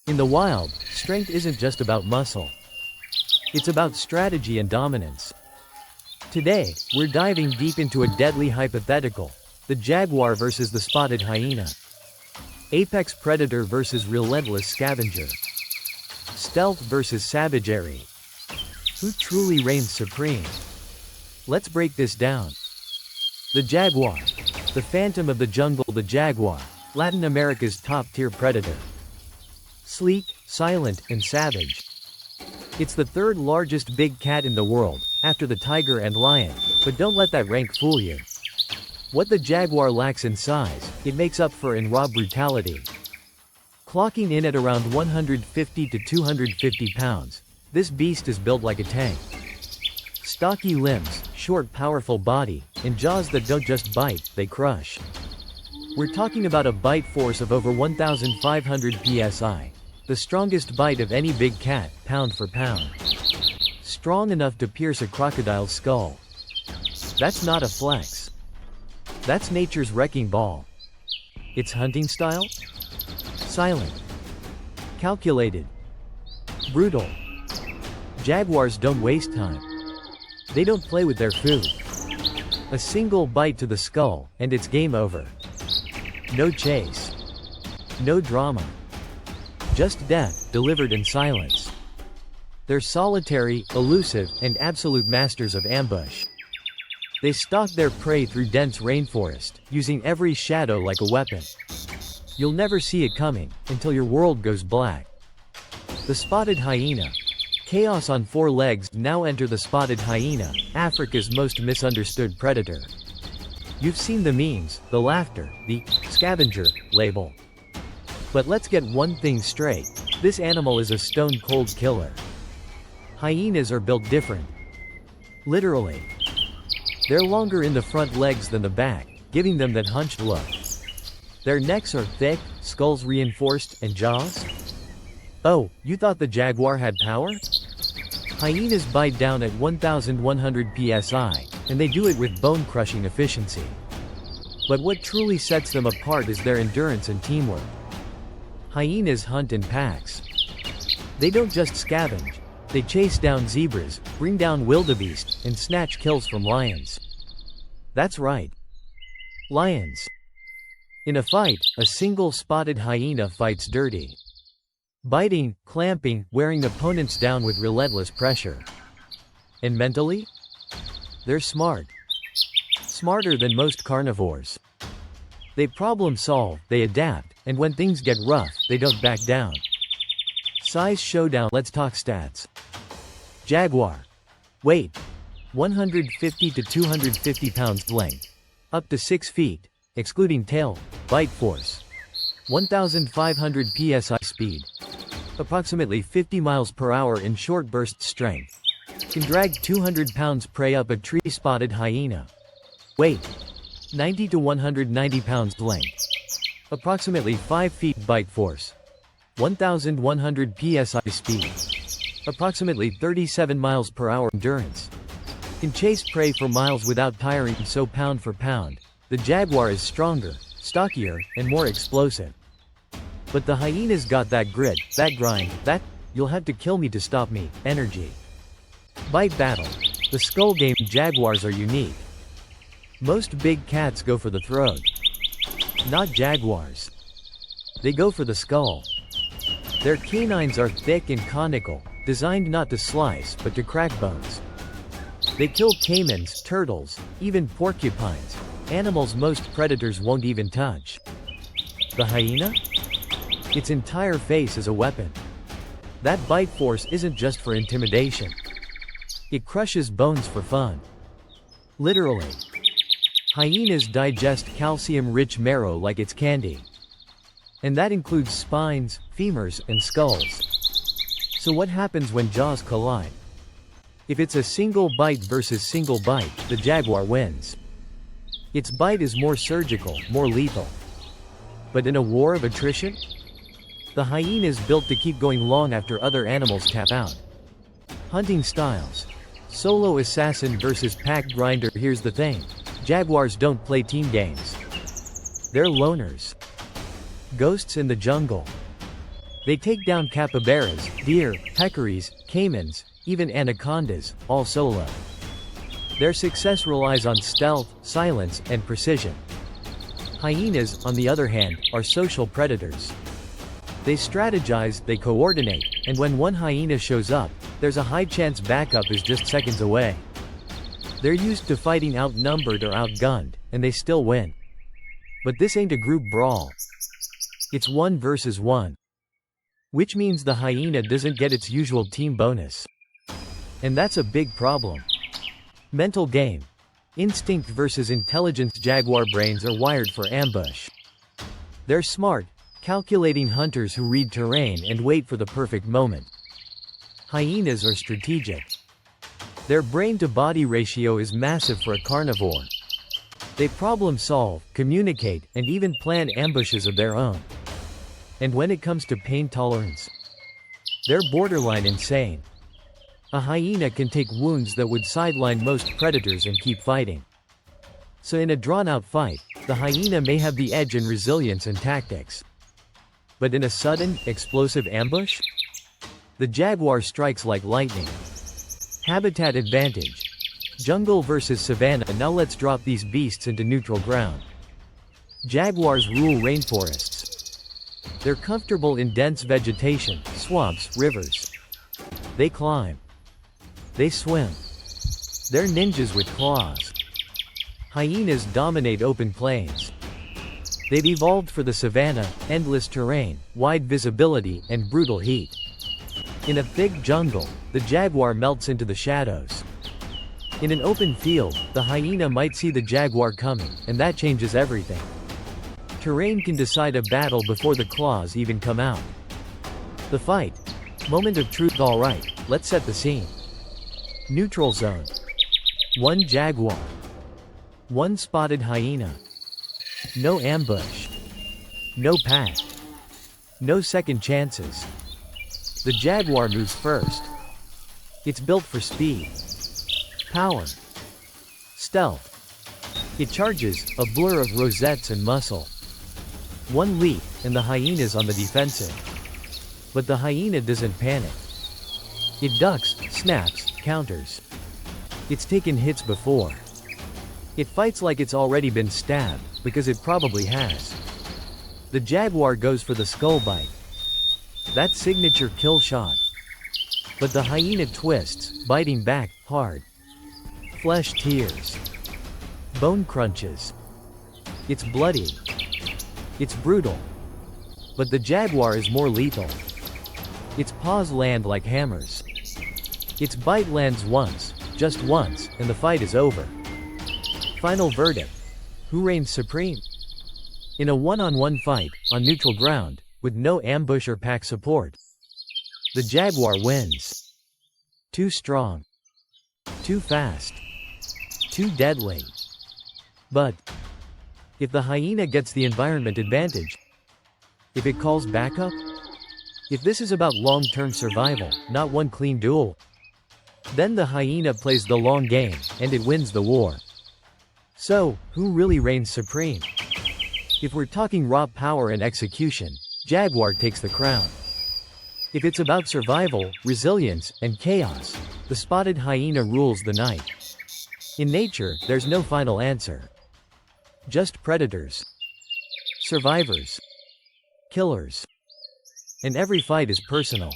In the wild, strength isn't just about muscle. It's about strategy and dominance. Today, we're diving deep into a deadly hypothetical: the jaguar versus the spotted hyena. Apex predator versus relentless scavenger. Stealth versus savagery. Who truly reigns supreme? Let's break this down. The jaguar. The phantom of the jungle. The jaguar, Latin America's top-tier predator. Sleek, silent, and savage. It's the third largest big cat in the world, after the tiger and lion, but don't let that rank fool you. What the jaguar lacks in size, it makes up for in raw brutality. Clocking in at around 150 to 250 pounds, this beast is built like a tank. Stocky limbs, short powerful body, and jaws that don't just bite, they crush. We're talking about a bite force of over 1,500 psi. The strongest bite of any big cat, pound for pound. Strong enough to pierce a crocodile's skull. That's not a flex. That's nature's wrecking ball. Its hunting style? Silent. Calculated. Brutal. Jaguars don't waste time. They don't play with their food. A single bite to the skull, and it's game over. No chase. No drama. Just death, delivered in silence. They're solitary, elusive, and absolute masters of ambush. They stalk their prey through dense rainforest, using every shadow like a weapon. You'll never see it coming, until your world goes black. The spotted hyena. Chaos on four legs. Now enter the spotted hyena, Africa's most misunderstood predator. You've seen the memes, the laughter, the scavenger label. But let's get one thing straight: this animal is a stone-cold killer. Hyenas are built different. Literally. They're longer in the front legs than the back, giving them that hunched look. Their necks are thick, skulls reinforced, and jaws? Oh, you thought the jaguar had power? Hyenas bite down at 1,100 psi, and they do it with bone-crushing efficiency. But what truly sets them apart is their endurance and teamwork. Hyenas hunt in packs. They don't just scavenge. They chase down zebras, bring down wildebeest, and snatch kills from lions. That's right. Lions. In a fight, a single spotted hyena fights dirty. Biting, clamping, wearing opponents down with relentless pressure. And mentally? They're smart. Smarter than most carnivores. They problem solve, they adapt, and when things get rough, they don't back down. Size showdown. Let's talk stats. Jaguar. Weight: 150 to 250 pounds. Length: up to 6 feet, excluding tail. Bite force: 1,500 psi. Speed: approximately 50 miles per hour in short bursts. Strength: can drag 200 pounds. Prey up a tree. Spotted hyena. Weight: 90 to 190 pounds. Length: approximately 5 feet. Bite force: 1,100 psi. Speed: approximately 37 miles per hour. Endurance: can chase prey for miles without tiring. So pound for pound, the jaguar is stronger, stockier, and more explosive. But the hyena's got that grit, that grind, that "you'll have to kill me to stop me" energy. Bite battle. The skull game. Jaguars are unique. Most big cats go for the throat. Not jaguars. They go for the skull. Their canines are thick and conical, designed not to slice but to crack bones. They kill caimans, turtles, even porcupines, animals most predators won't even touch. The hyena? Its entire face is a weapon. That bite force isn't just for intimidation. It crushes bones for fun. Literally. Hyenas digest calcium-rich marrow like it's candy. And that includes spines, femurs, and skulls. So what happens when jaws collide? If it's a single bite versus single bite, the jaguar wins. Its bite is more surgical, more lethal. But in a war of attrition? The hyena is built to keep going long after other animals tap out. Hunting styles. Solo assassin versus pack grinder. Here's the thing: jaguars don't play team games. They're loners. Ghosts in the jungle. They take down capybaras, deer, peccaries, caimans, even anacondas, all solo. Their success relies on stealth, silence, and precision. Hyenas, on the other hand, are social predators. They strategize, they coordinate, and when one hyena shows up, there's a high chance backup is just seconds away. They're used to fighting outnumbered or outgunned, and they still win. But this ain't a group brawl. It's 1 versus 1. Which means the hyena doesn't get its usual team bonus. And that's a big problem. Mental game. Instinct versus intelligence. Jaguar brains are wired for ambush. They're smart, calculating hunters who read terrain and wait for the perfect moment. Hyenas are strategic. Their brain-to-body ratio is massive for a carnivore. They problem solve, communicate, and even plan ambushes of their own. And when it comes to pain tolerance, they're borderline insane. A hyena can take wounds that would sideline most predators and keep fighting. So in a drawn-out fight, the hyena may have the edge in resilience and tactics. But in a sudden, explosive ambush, the jaguar strikes like lightning. Habitat advantage. Jungle versus savanna. Now let's drop these beasts into neutral ground. Jaguars rule rainforests. They're comfortable in dense vegetation, swamps, rivers. They climb. They swim. They're ninjas with claws. Hyenas dominate open plains. They've evolved for the savanna, endless terrain, wide visibility, and brutal heat. In a thick jungle, the jaguar melts into the shadows. In an open field, the hyena might see the jaguar coming, and that changes everything. Terrain can decide a battle before the claws even come out. The fight. Moment of truth. Alright, let's set the scene. Neutral zone. 1 jaguar. 1 spotted hyena. No ambush. No pack. No second chances. The jaguar moves first. It's built for speed, power, stealth. It charges, a blur of rosettes and muscle. 1 leap, and the hyena's on the defensive. But the hyena doesn't panic. It ducks, snaps, counters. It's taken hits before. It fights like it's already been stabbed, because it probably has. The jaguar goes for the skull bite. That signature kill shot. But the hyena twists, biting back, hard. Flesh tears. Bone crunches. It's bloody. It's brutal. But the jaguar is more lethal. Its paws land like hammers. Its bite lands once, just once, and the fight is over. Final verdict. Who reigns supreme? In a one-on-one fight, on neutral ground, with no ambush or pack support, the jaguar wins. Too strong. Too fast. Too deadly. But if the hyena gets the environment advantage, if it calls backup, if this is about long-term survival, not one clean duel, then the hyena plays the long game, and it wins the war. So, who really reigns supreme? If we're talking raw power and execution, jaguar takes the crown. If it's about survival, resilience, and chaos, the spotted hyena rules the night. In nature, there's no final answer. Just predators. Survivors. Killers. And every fight is personal.